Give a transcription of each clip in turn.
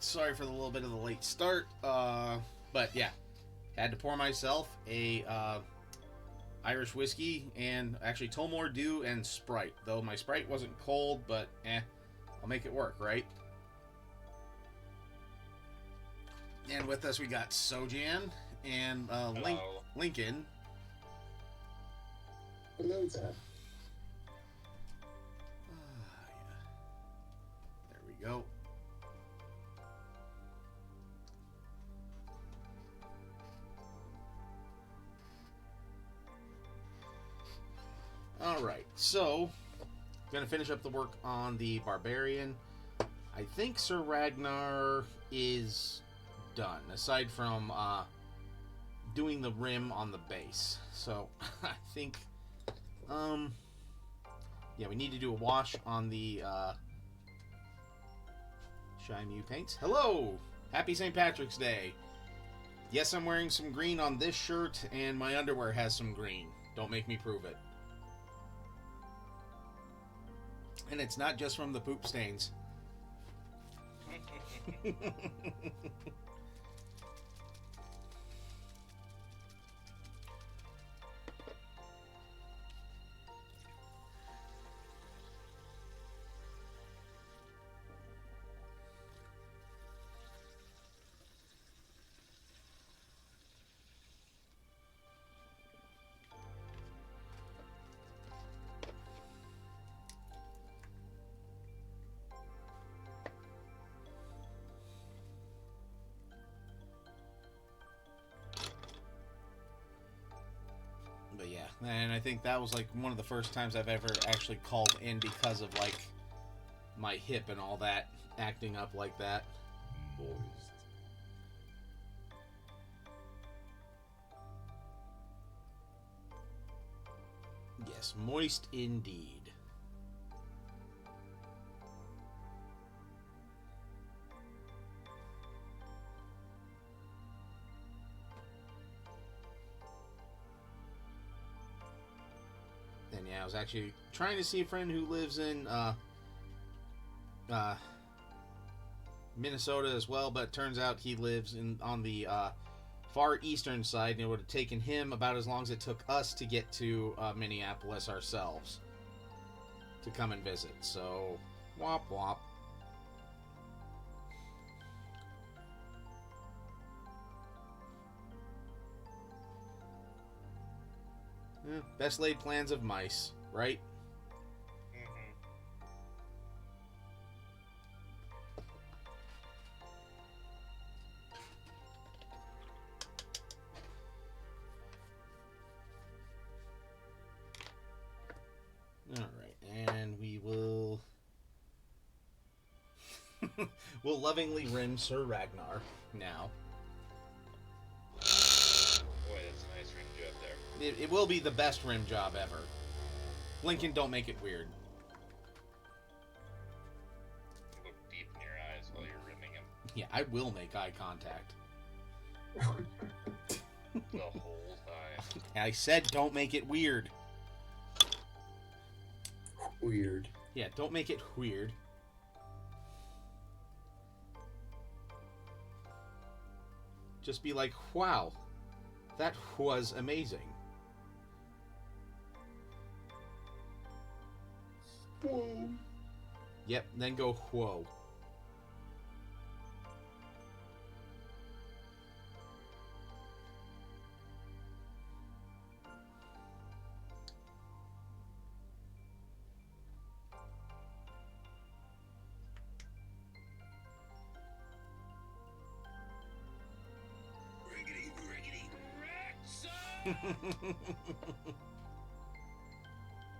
sorry for the little bit of the late start. But yeah, had to pour myself a Irish whiskey and actually Tullamore Dew and Sprite. Though my Sprite wasn't cold, but I'll make it work, right? And with us we got Sojan and Lincoln. Hello there. There we go. Alright, so gonna finish up the work on the Barbarian. I think Sir Ragnar is done, aside from doing the rim on the base. So I think yeah, we need to do a wash on the Shy Mew paints. Hello! Happy St. Patrick's Day. Yes, I'm wearing some green on this shirt, and my underwear has some green. Don't make me prove it. And it's not just from the poop stains. But yeah, and I think that was like one of the first times I've ever actually called in because of like my hip and all that acting up like that. Yes, moist indeed. And yeah, I was actually trying to see a friend who lives in Minnesota as well, but it turns out he lives on the far eastern side, and it would have taken him about as long as it took us to get to Minneapolis ourselves to come and visit. So, womp womp. Best laid plans of mice, right? Alright, and we will... we'll lovingly rim Sir Ragnar now. Boy, that's a nice rim job there. It will be the best rim job ever. Lincoln, don't make it weird. Look deep in your eyes while you're rimming him. Yeah, I will make eye contact. The whole time. I said don't make it weird. Weird. Yeah, don't make it weird. Just be like, wow, that was amazing. Whoa. Yep, then go, whoa.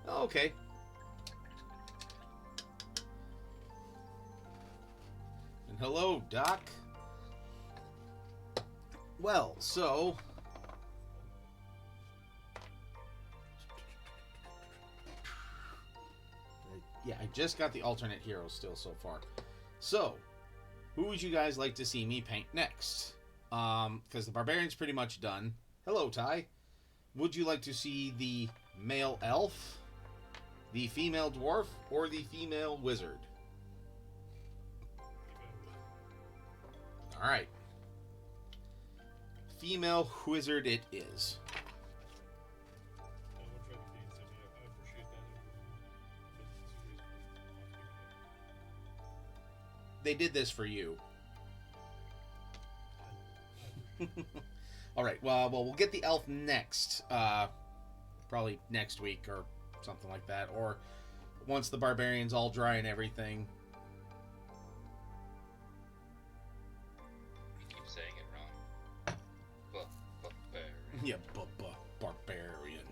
Okay. And hello, Doc. Well, so... yeah, I just got the alternate heroes still so far. So, who would you guys like to see me paint next? Because the Barbarian's pretty much done. Hello, Ty. Would you like to see the male elf, the female dwarf, or the female wizard? All right. Female wizard it is. I will try to gain some. Yeah, I appreciate that. They did this for you. All right. Well, we'll get the elf next. Probably next week or something like that, or once the barbarians all dry and everything. You keep saying it wrong. Barbarian. Yeah, barbarian.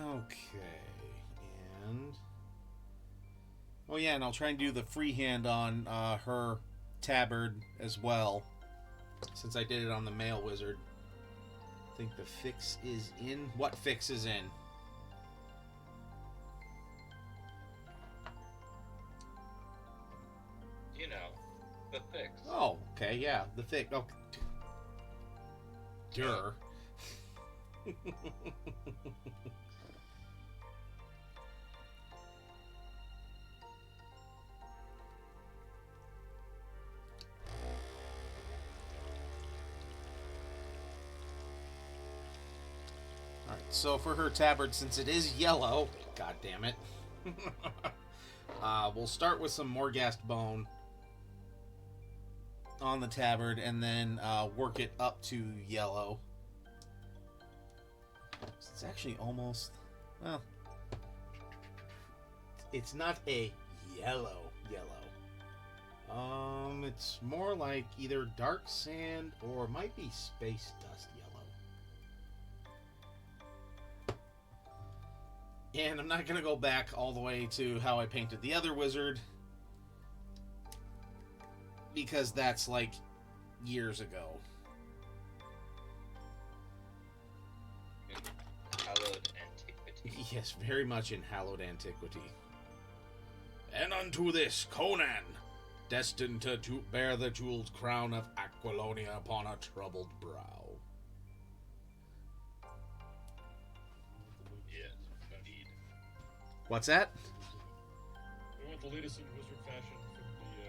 Okay, and oh yeah, and I'll try and do the freehand on her tabard as well, since I did it on the male wizard. I think the fix is in. What fix is in? You know, the fix. Oh, okay, yeah, the fix. Oh, Dur. Alright, so for her tabard, since it is yellow, god damn it, we'll start with some Morghast bone on the tabard and then work it up to yellow. It's actually almost, well, it's not a yellow. It's more like either dark sand or might be space dust yellow. And I'm not going to go back all the way to how I painted the other wizard, because that's like years ago. Hallowed antiquity. Yes, very much in hallowed antiquity. And unto this, Conan, destined to bear the jeweled crown of Aquilonia upon a troubled brow. Yes, indeed. What's that? We want the latest in wizard fashion from the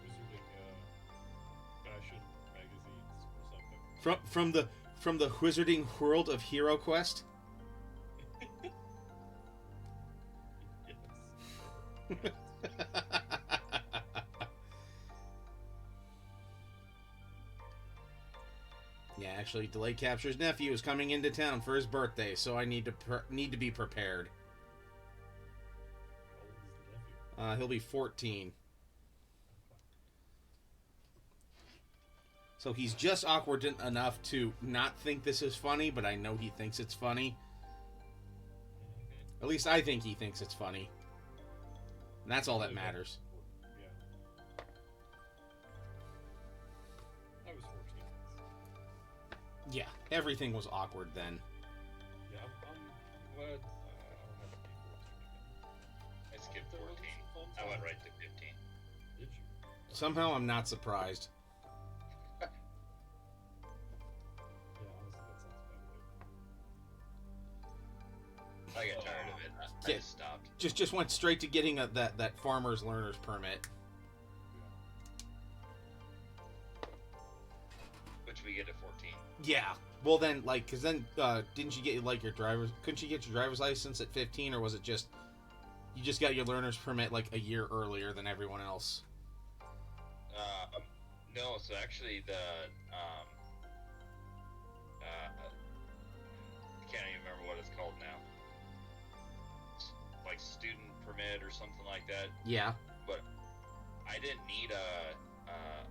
wizarding fashion magazines or something. From the wizarding world of HeroQuest? Yes. Yeah, actually, Delayed Capture's nephew is coming into town for his birthday, so I need to be prepared. How old is the nephew? He'll be 14. So he's just awkward enough to not think this is funny, but I know he thinks it's funny. At least I think he thinks it's funny. And that's all that matters. Yeah. I was 14. Yeah, everything was awkward then. Yeah, I'm glad I don't have to be 14 again. I skipped There was 14. some fun I went times. right to 15. Did you? Somehow I'm not surprised. Yeah, honestly, that sounds about right. I got tired of it. I Yeah. just stopped. Just went straight to getting that farmer's learner's permit. Which we get at 14. Yeah. Well then, like, cause then didn't you get like your driver's? Couldn't you get your driver's license at 15, or was it just you just got your learner's permit like a year earlier than everyone else? No, so actually I can't even remember what it's called now. It's like student permit or something like that. Yeah. But I didn't need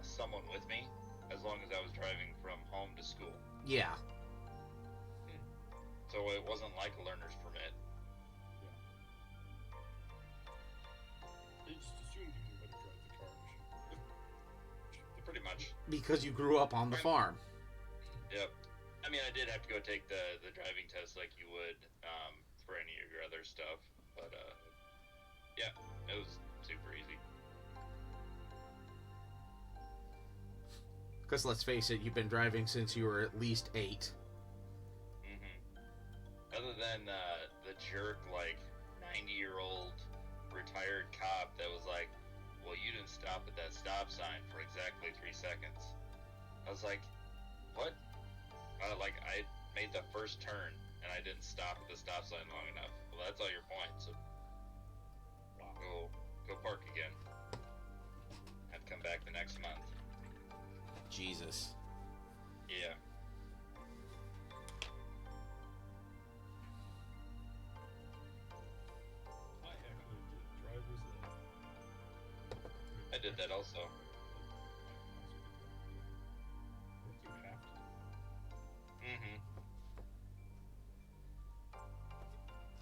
someone with me as long as I was driving from home to school. Yeah. So it wasn't like a learner's permit. They just assumed you knew how to drive the car. Pretty much. Because you grew up on the farm. Yep. I mean, I did have to go take the driving test like you would for any of your other stuff, but yeah, it was super easy. Because let's face it, you've been driving since you were at least 8. Other than the jerk like 90-year-old retired cop that was like, well, you didn't stop at that stop sign for exactly 3 seconds. I was like, what? Like, I made the first turn and I didn't stop at the stop sign long enough. Well, that's all your point, so go park again. I'd come back the next month. Jesus. Yeah. I actually did driver's ed. I did that also. You have to. Mm-hmm.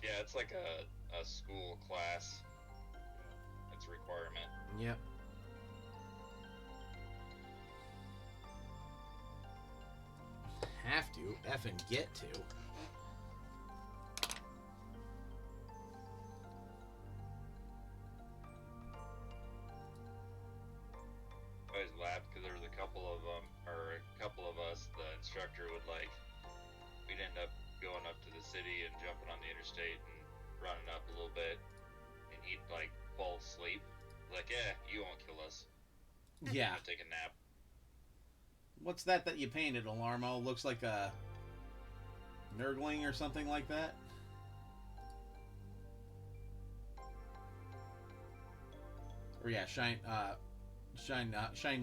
Yeah, it's like a school class. It's a requirement. Yep. Have to. Effing get to. I always laughed because there was a couple of us, the instructor would like, we'd end up going up to the city and jumping on the interstate and running up a little bit, and he'd like fall asleep. Like, yeah, you won't kill us. Yeah. I'll take a nap. What's that you painted, Alarmo? Looks like a Nurgling or something like that. Or yeah, Shine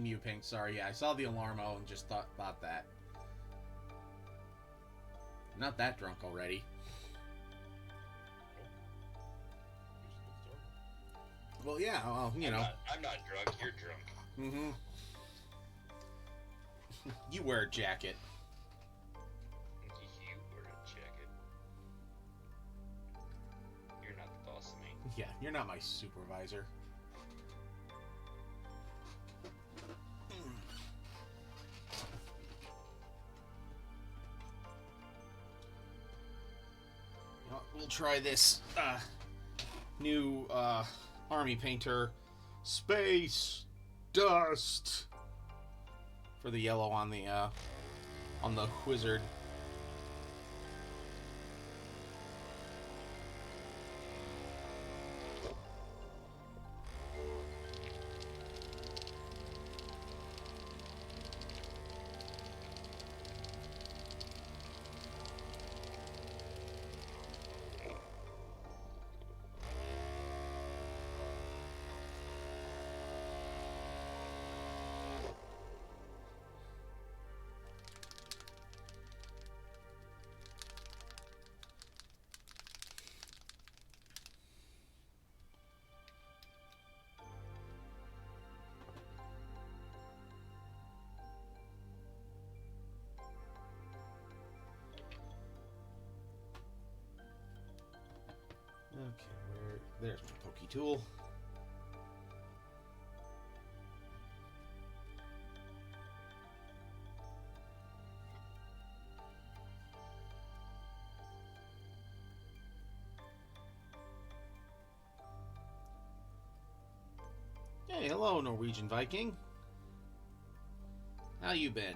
Mew Pink. Sorry, yeah, I saw the Alarmo and just thought that. Not that drunk already. Well, yeah, well, you know. I'm not drunk. You're drunk. Mm-hmm. You wear a jacket. You wear a jacket. You're not the boss of me. Yeah, you're not my supervisor. We'll try this new army painter Space Dust for the yellow on the wizard. Okay, there's my pokey tool. Hey, hello, Norwegian Viking. How you been?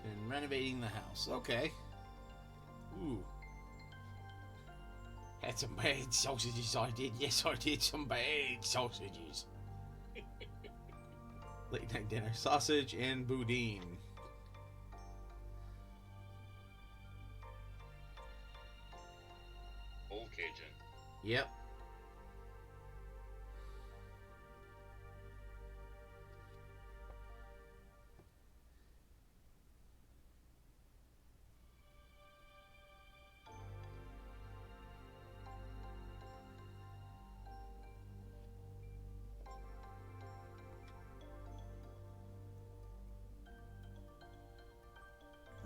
Been renovating the house. Okay. Ooh. Had some bad sausages, I did. Yes, I did some bad sausages. Late night dinner. Sausage and boudin. Old Cajun. Yep.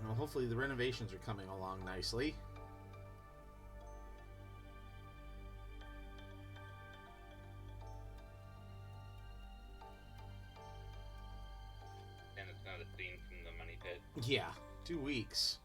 Well, hopefully the renovations are coming along nicely. Yeah, 2 weeks.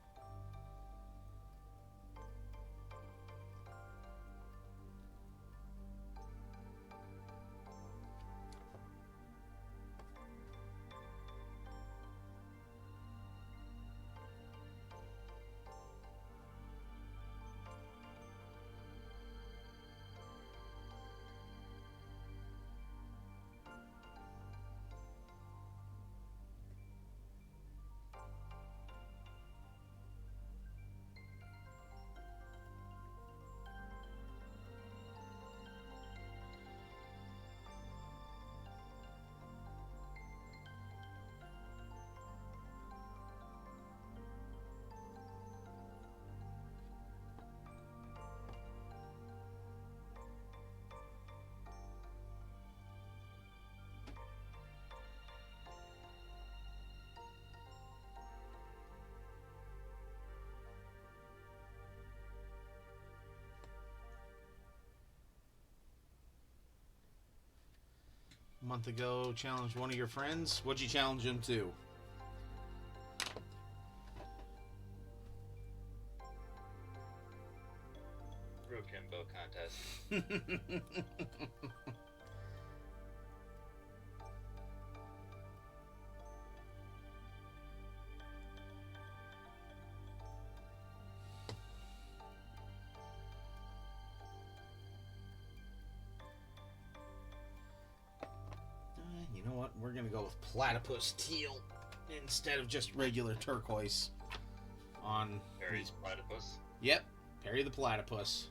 A month ago, challenged one of your friends. What'd you challenge him to? Rokimbo contest. You know what? We're gonna go with platypus teal instead of just regular turquoise. On Harry's platypus. Yep, Perry the platypus.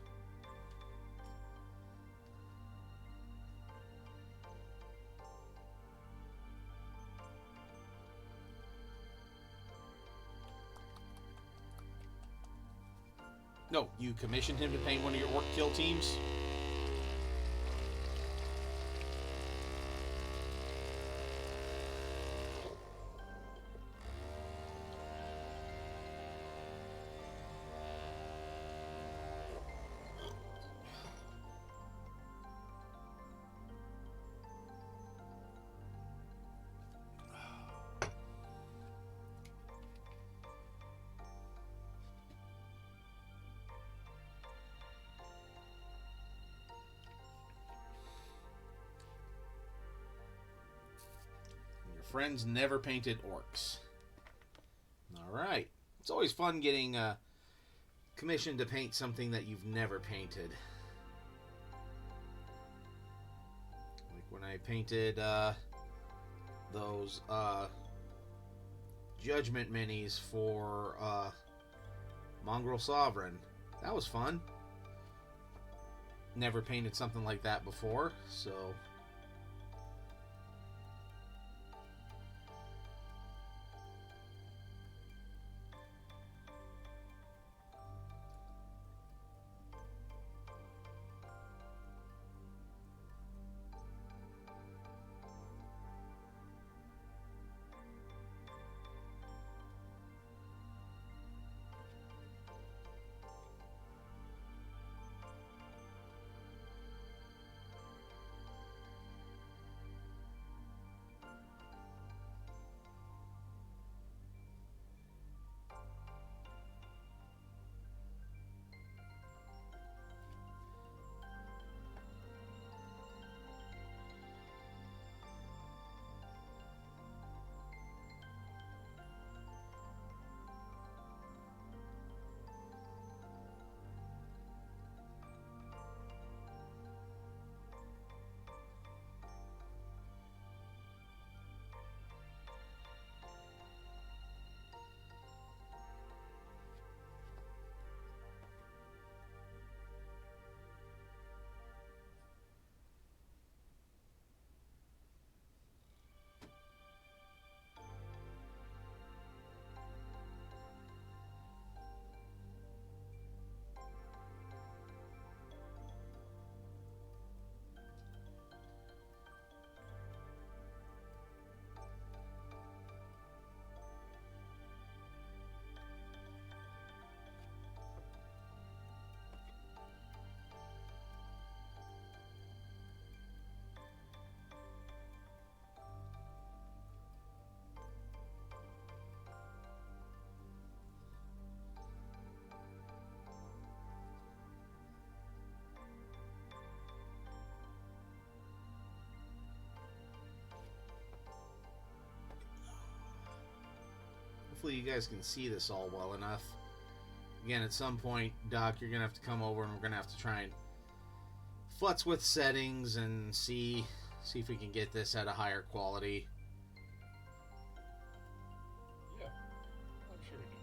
No, you commissioned him to paint one of your orc kill teams? Friends never painted orcs. Alright. It's always fun getting commissioned to paint something that you've never painted. Like when I painted those Judgment minis for Mongrel Sovereign. That was fun. Never painted something like that before, so... hopefully you guys can see this all well enough. Again, at some point, Doc, you're going to have to come over and we're going to have to try and futz with settings and see if we can get this at a higher quality. Yeah, I'm sure we can.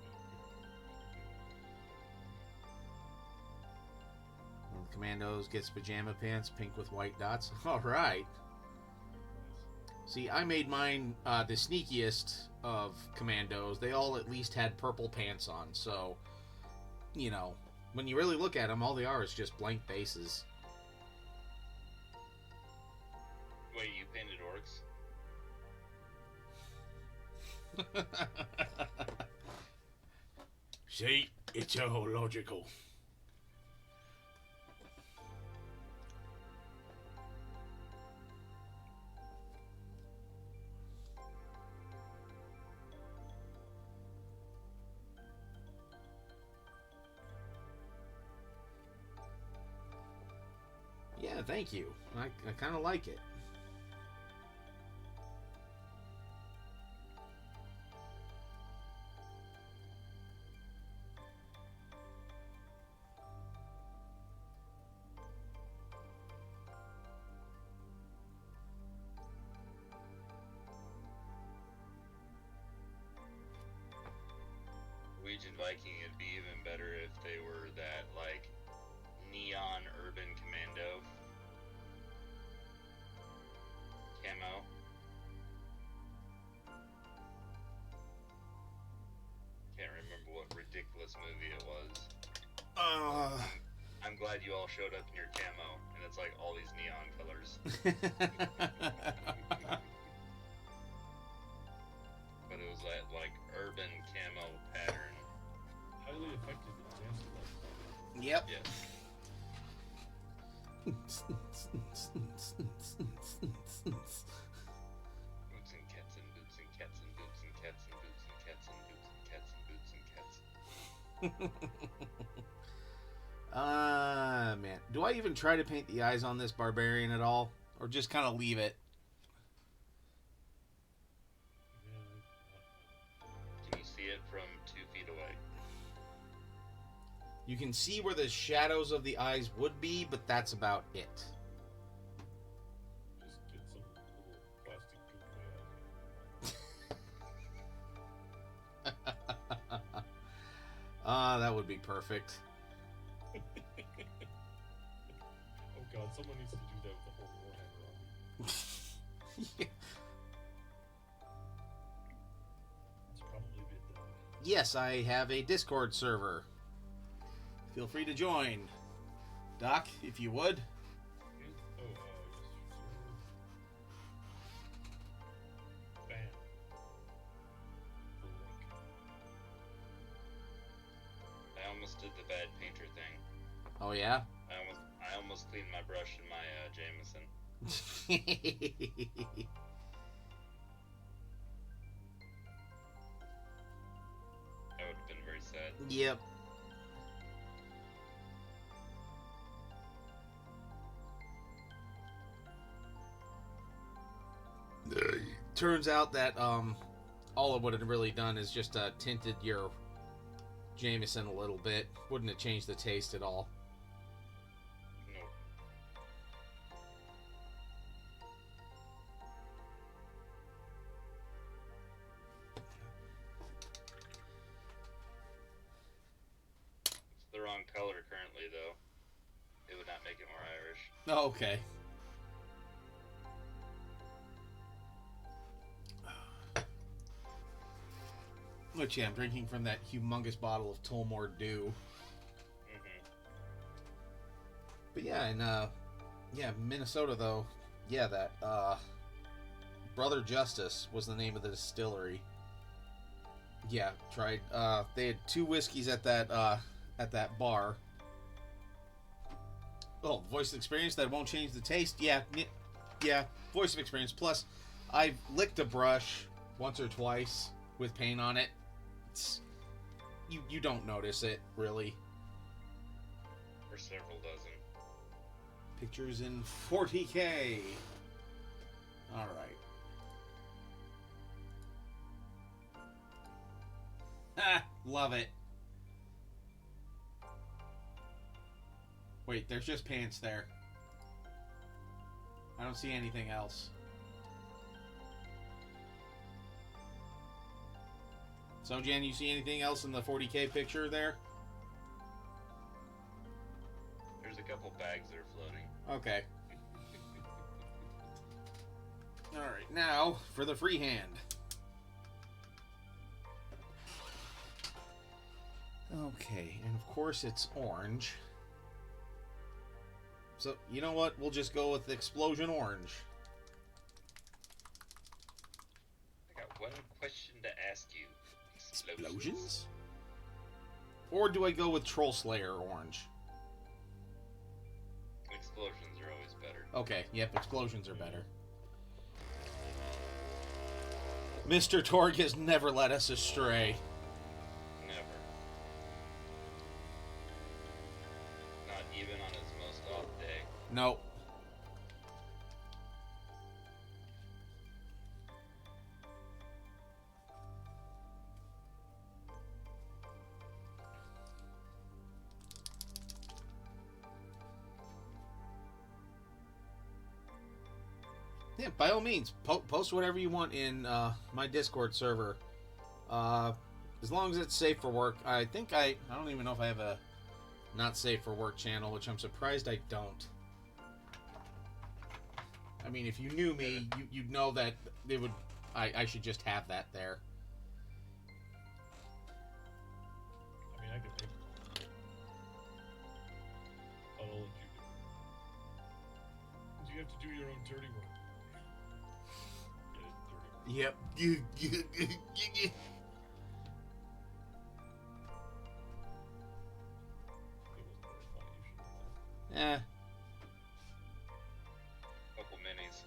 One of the Commandos gets pajama pants, pink with white dots. All right. See, I made mine the sneakiest of Commandos. They all at least had purple pants on, so, you know, when you really look at them, all they are is just blank bases. Wait, you painted orcs? See, it's all logical. Yeah, thank you. I kind of like it. Norwegian Viking, it'd be even better if they were that, like, neon urban commando camo. Can't remember what ridiculous movie it was. I'm glad you all showed up in your camo, and it's like all these neon colors. But it was that, like, urban camo pattern. Highly effective in dance clubs. Yep. Yes. Boots and cats and boots and cats and boots and cats and boots and cats and boots and cats and boots and cats. Man. Do I even try to paint the eyes on this barbarian at all? Or just kind of leave it? Can you see it from 2 feet away? You can see where the shadows of the eyes would be, but that's about it. Just get some little plastic googly eyes. That would be perfect. Oh god, someone needs to do that with the whole Warhammer army. Yeah. It's probably been done. Yes, I have a Discord server. Feel free to join. Doc, if you would. Oh, yes, sir. Bam. The link. I almost did the bad painter thing. Oh, yeah? I almost cleaned my brush in my Jameson. That would have been very sad. Yep. Turns out that all it would have really done is just tinted your Jameson a little bit. Wouldn't have changed the taste at all. No. It's the wrong color currently, though. It would not make it more Irish. Oh, okay. Which, yeah, I'm drinking from that humongous bottle of Tullamore Dew. Mm-hmm. But yeah, and Minnesota though, yeah, that Brother Justice was the name of the distillery. Yeah, tried. They had 2 whiskeys at that bar. Oh, voice of experience that won't change the taste. Yeah, voice of experience. Plus, I've licked a brush once or twice with paint on it. You don't notice it really. Or several dozen. Pictures in 40K. All right. Love it. Wait, there's just pants there. I don't see anything else. So, Jen, you see anything else in the 40K picture there? There's a couple bags that are floating. Okay. Alright, now for the free hand. Okay, and of course it's orange. So, you know what? We'll just go with Explosion Orange. I got one question to ask you. Explosions? Or do I go with Troll Slayer Orange? Explosions are always better. Okay, yep, explosions are better. Mr. Torg has never led us astray. Never. Not even on his most off day. Nope. Yeah, by all means, post whatever you want in my Discord server. As long as it's safe for work. I think I don't even know if I have a not safe for work channel, which I'm surprised I don't. I mean, if you knew me, you'd know that it would. I should just have that there. I mean, I could make it. I'll let you do it. 'Cause you have to do your own dirty work. Get it, dirty work. Yep. It wasn't very funny, you should have laughed. Eh. Couple minis.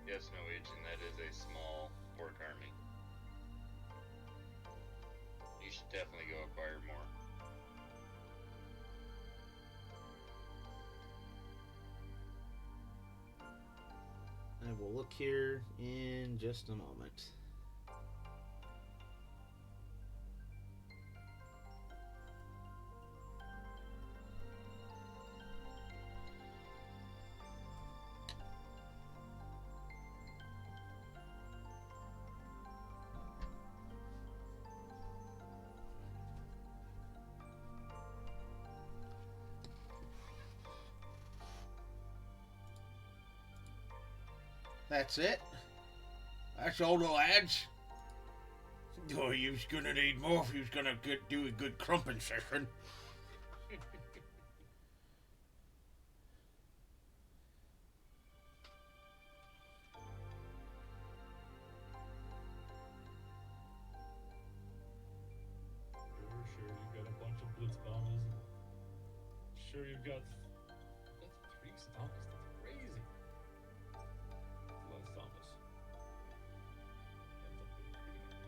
Yes, Norwegian, that is a small orc army. You should definitely go acquire more. I will look here in just a moment. That's it. That's all the lads. Oh, you was gonna need more if you was gonna do a good crumping session. Sure, you've got a bunch of blitz bombers. Sure, you've got 3 Stompas. That's crazy. That's a lot of Stompas. Ends up being pretty good.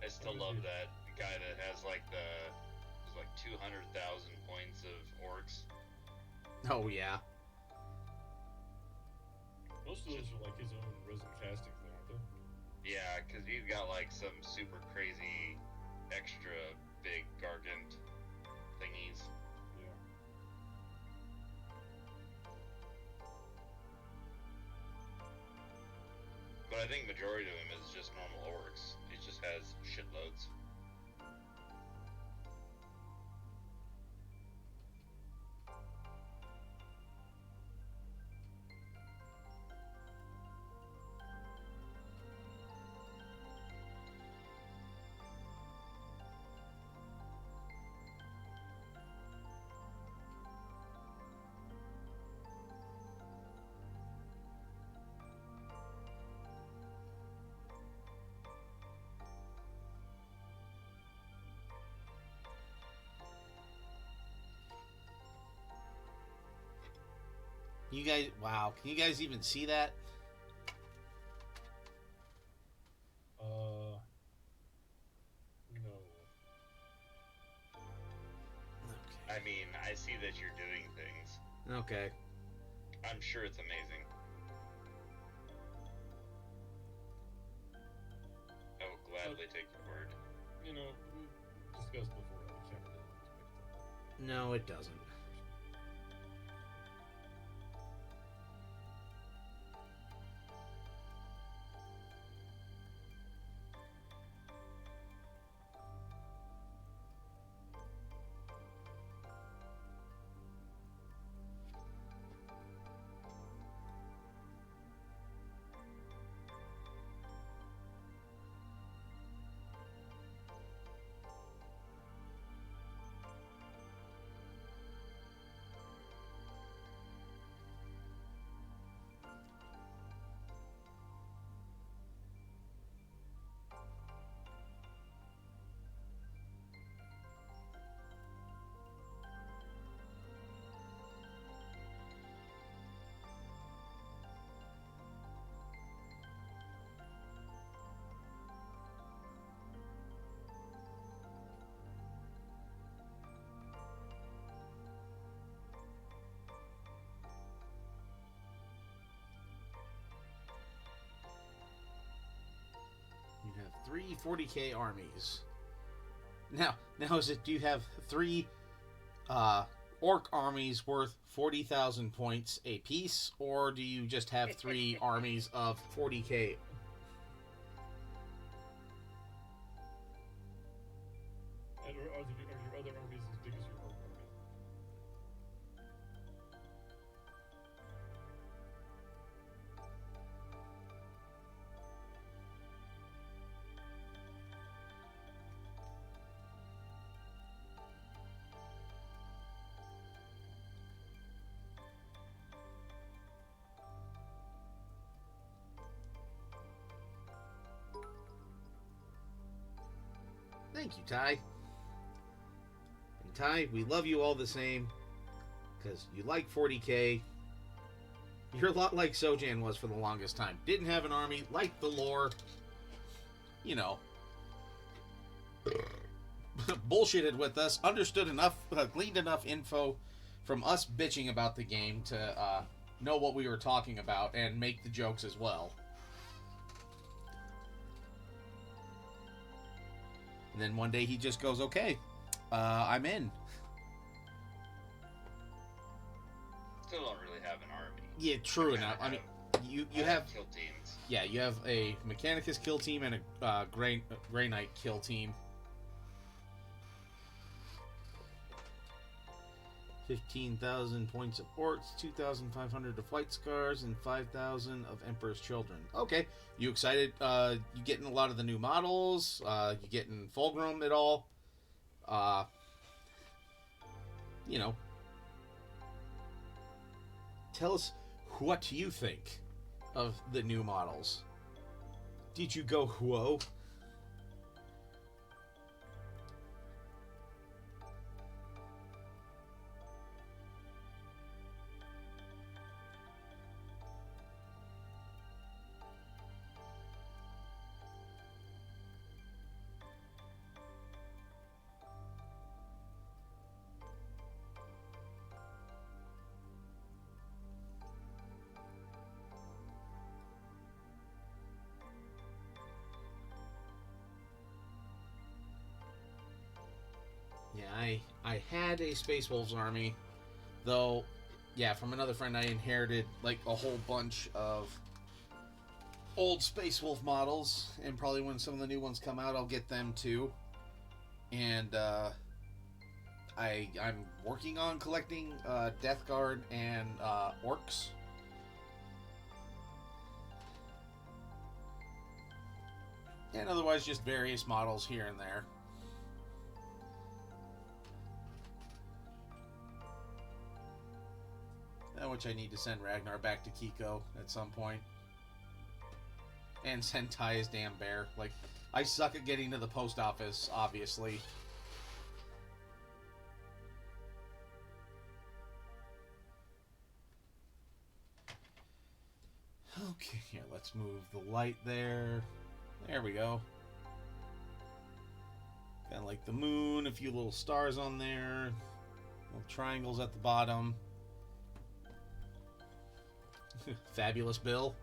I still love that guy that has like there's like 200,000 points of orcs. Oh yeah. Most of those are like his own resin castings, though, aren't they? Yeah, because he's got like some super crazy, extra big gargant thingies. Yeah. But I think majority of him is just normal orcs. He just has shitloads. You guys, wow. Can you guys even see that? No. I mean, I see that you're doing things. Okay. I'm sure it's amazing. I will gladly take your word. You know, we discussed before. The camera doesn't always pick it up. No, it doesn't. You have three 40k armies. Now is it? Do you have three orc armies worth 40,000 points a piece, or do you just have three armies of 40k? And are your other armies as big as your own army? Thank you, Ty. And Ty, we love you all the same, because you like 40k. You're a lot like Sojan was for the longest time. Didn't have an army, liked the lore. You know. Bullshitted with us, understood enough, gleaned enough info from us bitching about the game to know what we were talking about and make the jokes as well. And then one day he just goes, okay, I'm in. Still don't really have an army. Yeah, true enough. I mean, you have kill teams. yeah, you have a Mechanicus kill team and a Grey Knight kill team. 15,000 points of orcs, 2,500 of flight scars, and 5,000 of Emperor's Children. Okay, you excited? You getting a lot of the new models? You getting Fulgrim at all? You know, tell us what you think of the new models. Did you go whoa? Yeah, I had a Space Wolves army, though, yeah, from another friend I inherited, like, a whole bunch of old Space Wolf models, and probably when some of the new ones come out, I'll get them too. And, I'm working on collecting, Death Guard and, Orcs. And otherwise just various models here and there. Which I need to send Ragnar back to Kiko at some point. And send Ty his damn bear. Like, I suck at getting to the post office, obviously. Okay, here, let's move the light there. There we go. Kind of like the moon, a few little stars on there. Little triangles at the bottom. Fabulous Bill.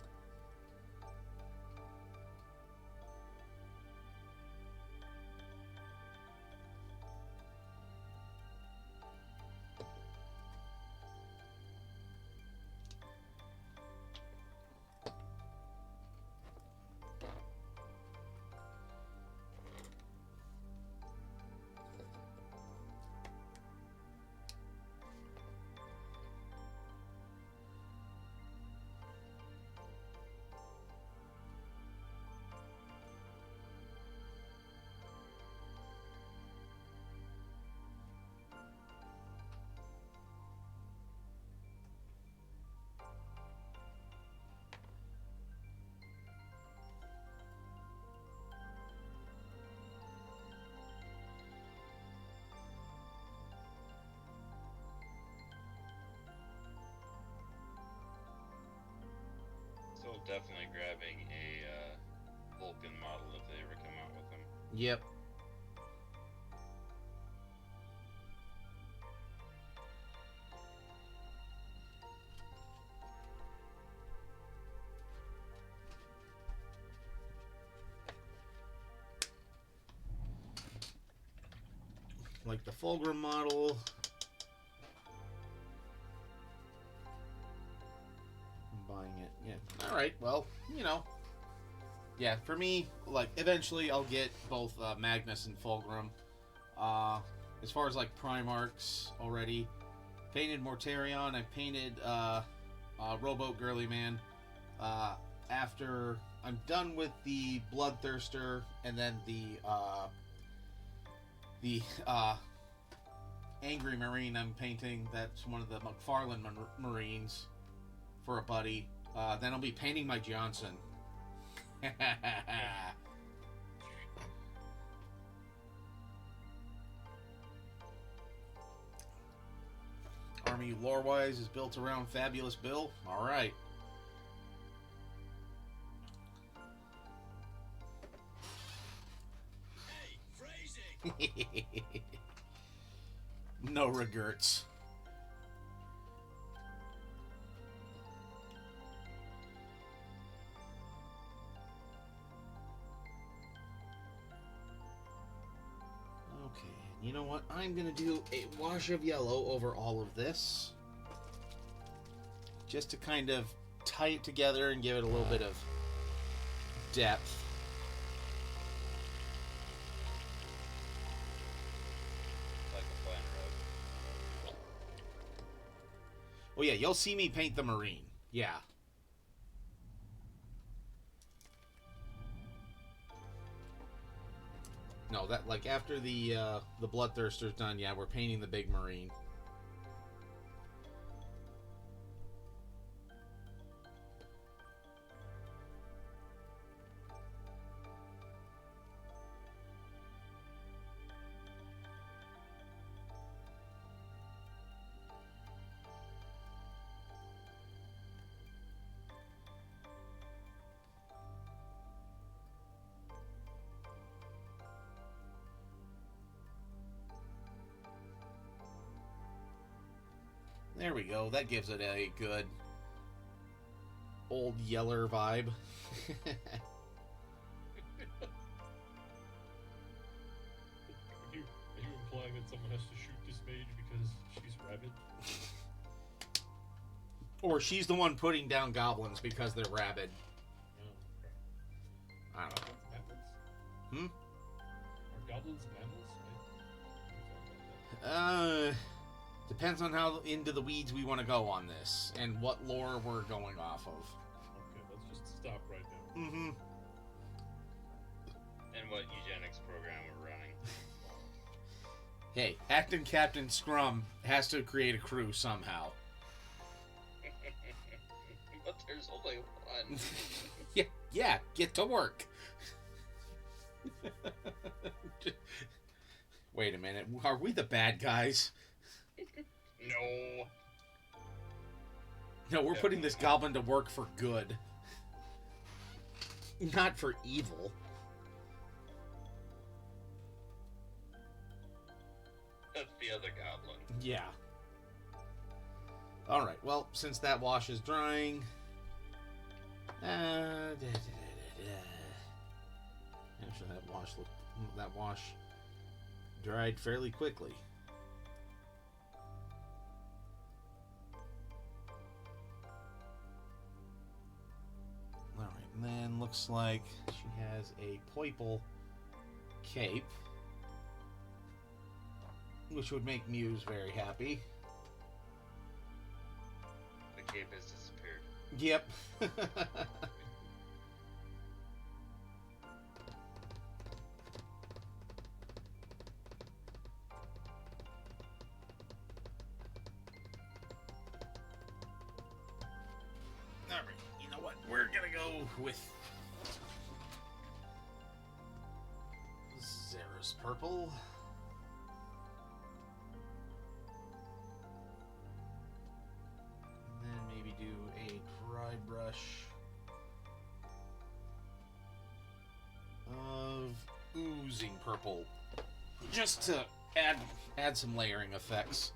So definitely grabbing a Vulcan model if they ever come out with them. Yep. Like the Fulgrim model. I'm buying it. Yeah. All right. Well, you know. Yeah, for me, like eventually I'll get both Magnus and Fulgrim. As far as like Primarchs already, painted Mortarion. I painted Rowboat Girly Man. After I'm done with the Bloodthirster and then the Angry Marine I'm painting. That's one of the McFarlane Marines for a buddy. Then I'll be painting my Johnson. Army lore-wise is built around Fabulous Bill. All right. No regrets. Okay, you know what? I'm gonna do a wash of yellow over all of this. Just to kind of tie it together and give it a little bit of depth. Like a fine rub. Oh yeah, you'll see me paint the Marine. Yeah. No, that like after the Bloodthirster's done, yeah, we're painting the big Marine. There we go. That gives it a good old Yeller vibe. Are you implying that someone has to shoot this mage because she's rabid? Or she's the one putting down goblins because they're rabid. Oh, okay. I don't know. Mammals? Are goblins mammals? Depends on how into the weeds we want to go on this and what lore we're going off of. Okay, let's just stop right now. Mm-hmm. And what eugenics program we're running. Hey, acting Captain Scrum has to create a crew somehow. But there's only one. Yeah, get to work. Wait a minute, are we the bad guys? No. No, we're putting this goblin to work for good. Not for evil. That's the other goblin. Yeah. Alright, well, since that wash is drying... Actually, that wash dried fairly quickly. Alright, and then looks like she has a purple cape, which would make Muse very happy. The cape has disappeared. Yep. Alright, you know what? We're gonna go with Zera's purple. And then maybe do a dry brush of oozing purple. Just to add some layering effects.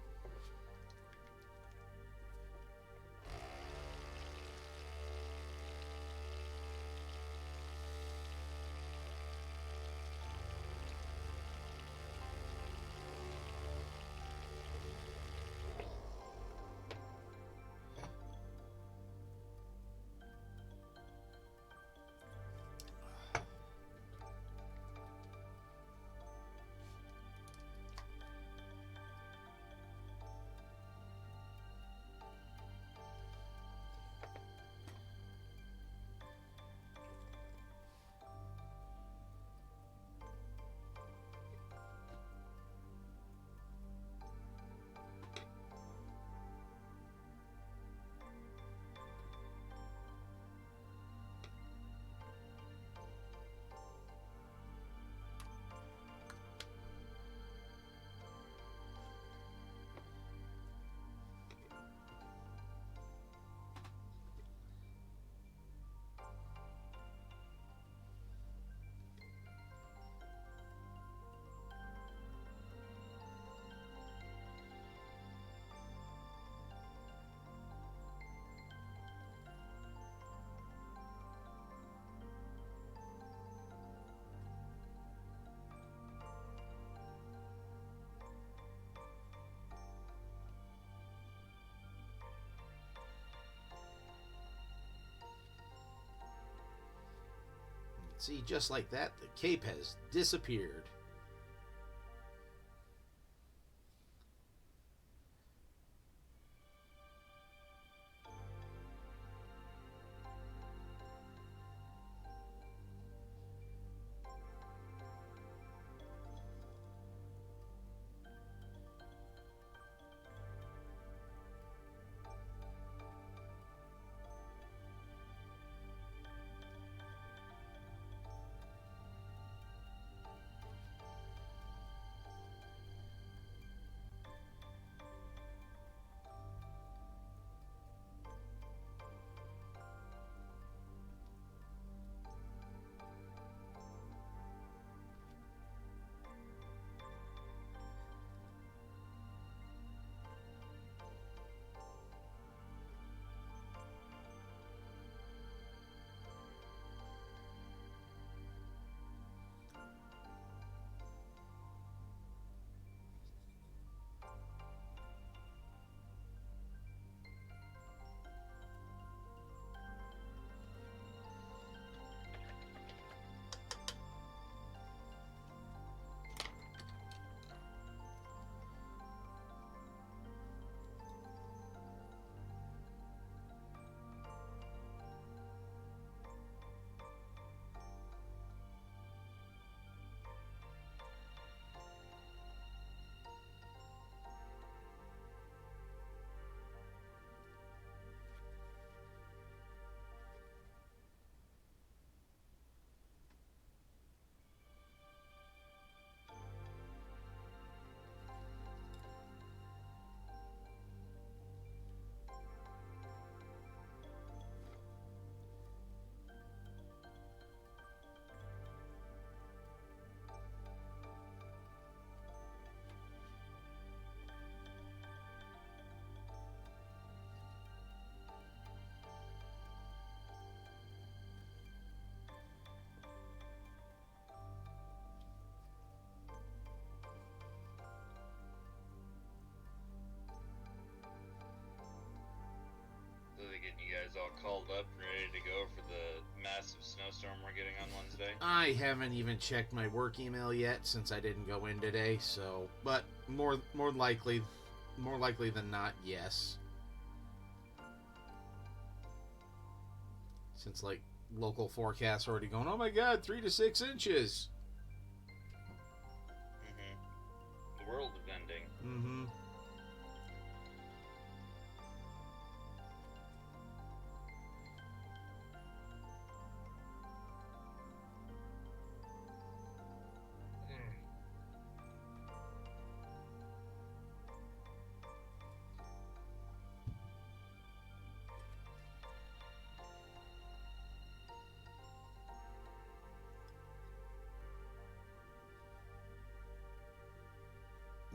See, just like that, the cape has disappeared. snowstorm we're getting on Wednesday? I haven't even checked my work email yet since I didn't go in today. So, but more likely than not, yes. Since like local forecasts already going, oh my God, 3 to 6 inches. The world is ending. Mm-hmm.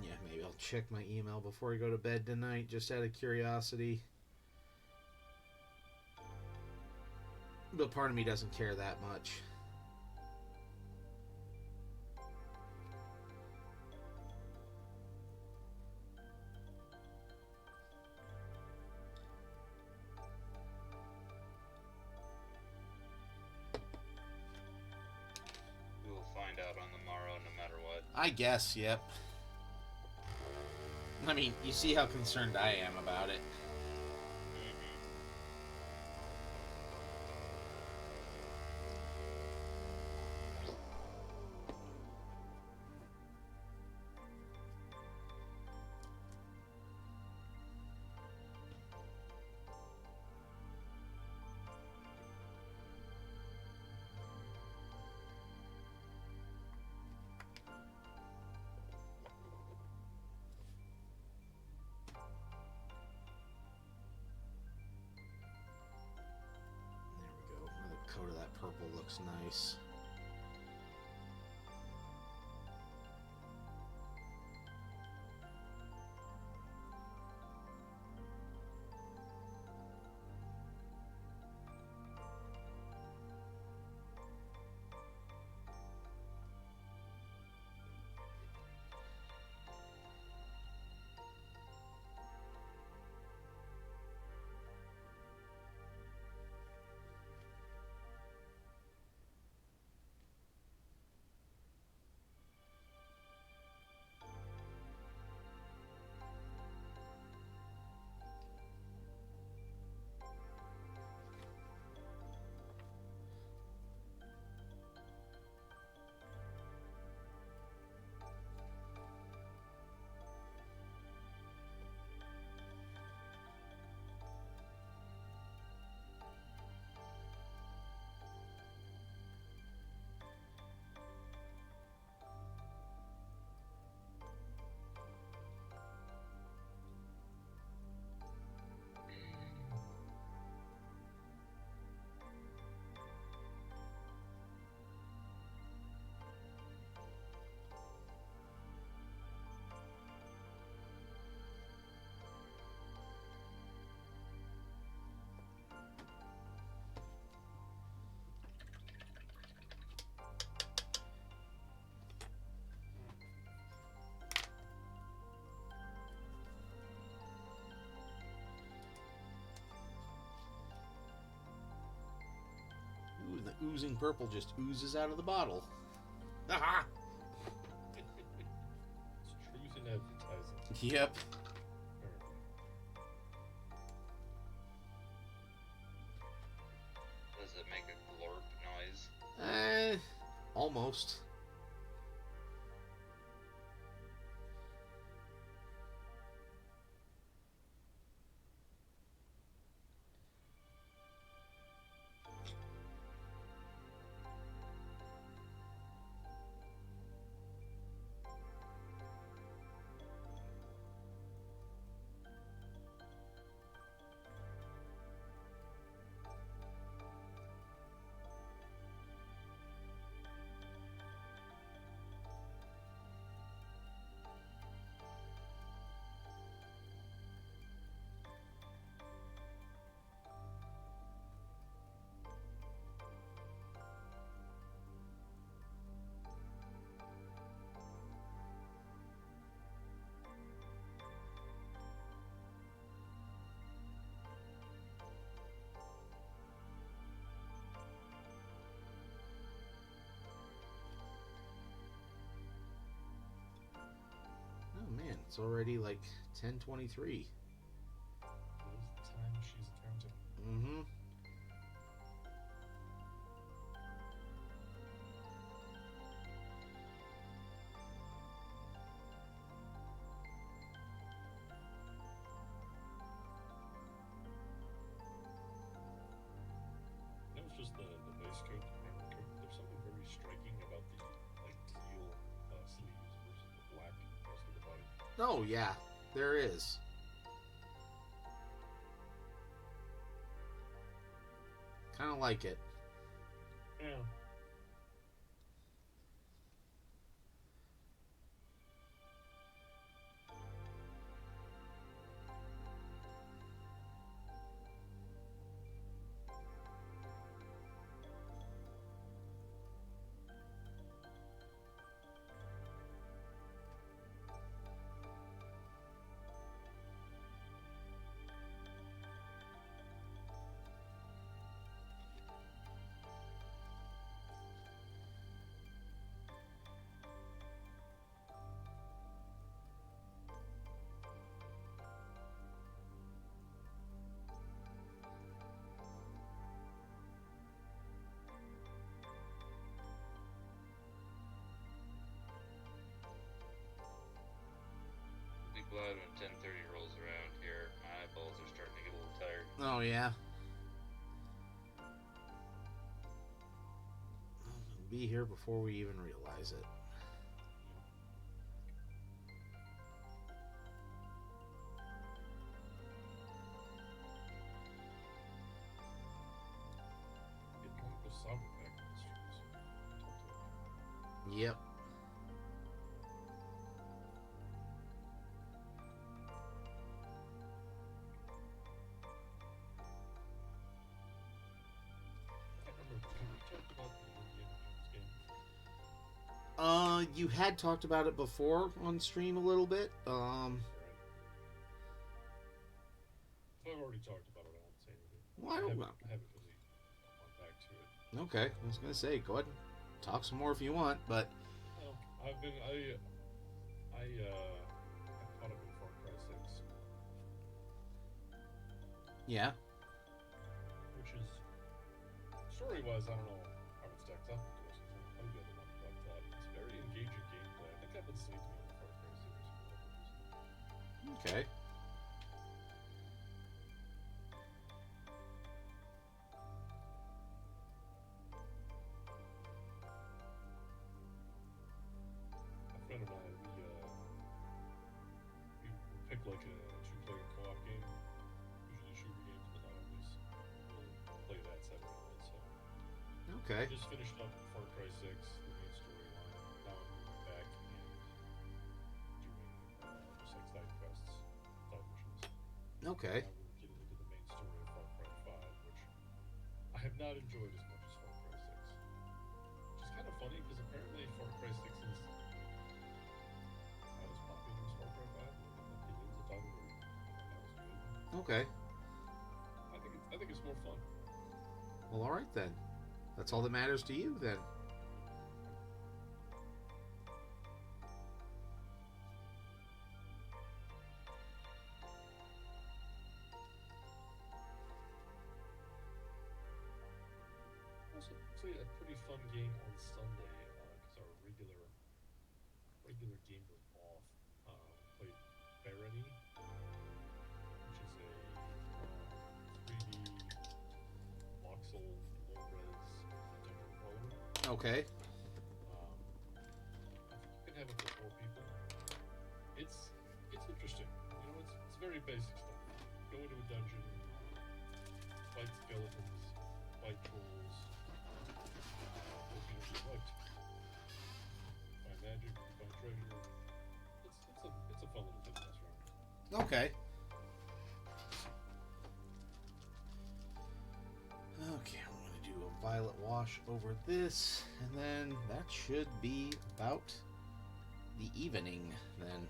Yeah, maybe I'll check my email before I go to bed tonight, just out of curiosity. But part of me doesn't care that much. We will find out on the morrow no matter what. I guess, yep. I mean, you see how concerned I am about it. There we go. The coat of that purple looks nice. Ooh, the oozing purple just oozes out of the bottle. Haha! It's truth in advertising. Yep. Does it make a glorp noise? Almost. It's already like 10:23. What is the time she's counting? Mm-hmm. No, it's just the base coat, the primer coat. There's something very striking about the like teal sleeves versus the black rest of the body. Oh yeah, there is. Kind of like it. Yeah. I'll be glad when 10:30 rolls around here. My eyeballs are starting to get a little tired. Oh yeah. It'll be here before we even realize it. Getting like the saga back in the streams. Yep. I can't remember. Have we talked about the Indiana Jones game? You had talked about it before on stream a little bit. Alright. If I've already talked about it, I won't say anything. Well, I don't know. I haven't really gone back to it. Okay, I was gonna say, go ahead and talk some more if you want, but Well, I caught up in Far Cry 6, yeah. which is story-wise, I don't know how it stacks up to us. It's not the other one, but it's very engaging gameplay. I think I've been sleeping on the Far Cry series for whatever reason. Okay. A friend and I, we pick like a two-player co-op game, usually shooter games, but not always. We'll play that Saturday night. So Okay. I just finished up Far Cry 6, the main storyline. Now I'm moving back and doing just like side quests, side missions. Okay. Now we're getting into the main story of Far Cry 5, which I have not enjoyed as much as Far Cry 6. Which is kind of funny because apparently Far Cry 6 is not as popular as Far Cry 5. In opinions, it's not really not as good. Okay. I think it's more fun. Well, all right then. That's all that matters to you then. Also, played a pretty fun game on Sunday because our regular game was off. Played Barony, which is a 3D voxel low-res dungeon crawler. Okay. I think you can have it for 4 people. It's interesting. You know, it's very basic stuff. Go into a dungeon, fight skeletons, fight trolls, hope you don't get mugged. Find magic, find treasure. It's a fun little thing to mess around with. Okay. Okay, I'm gonna do a violet wash over this, and then that should be about the evening then.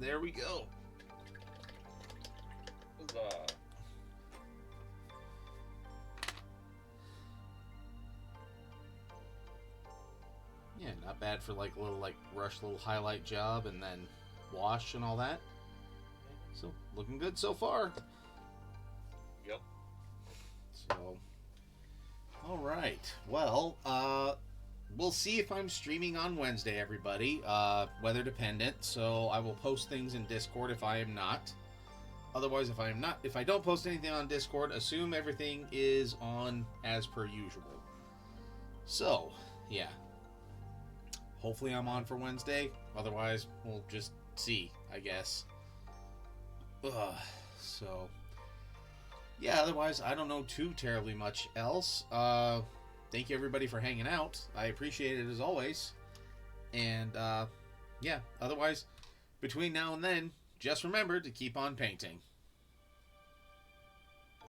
there we go. Huzzah. Yeah, not bad for like a little like rush little highlight job and then wash and all that. So looking good so far. Yep. So all right. Well, we'll see if I'm streaming on Wednesday, everybody. Weather dependent, so I will post things in Discord if I am not. Otherwise, if I don't post anything on Discord, assume everything is on as per usual. So, yeah. Hopefully I'm on for Wednesday. Otherwise, we'll just see, I guess. So, yeah, otherwise, I don't know too terribly much else. Thank you, everybody, for hanging out. I appreciate it as always. And, yeah, otherwise, between now and then, just remember to keep on painting.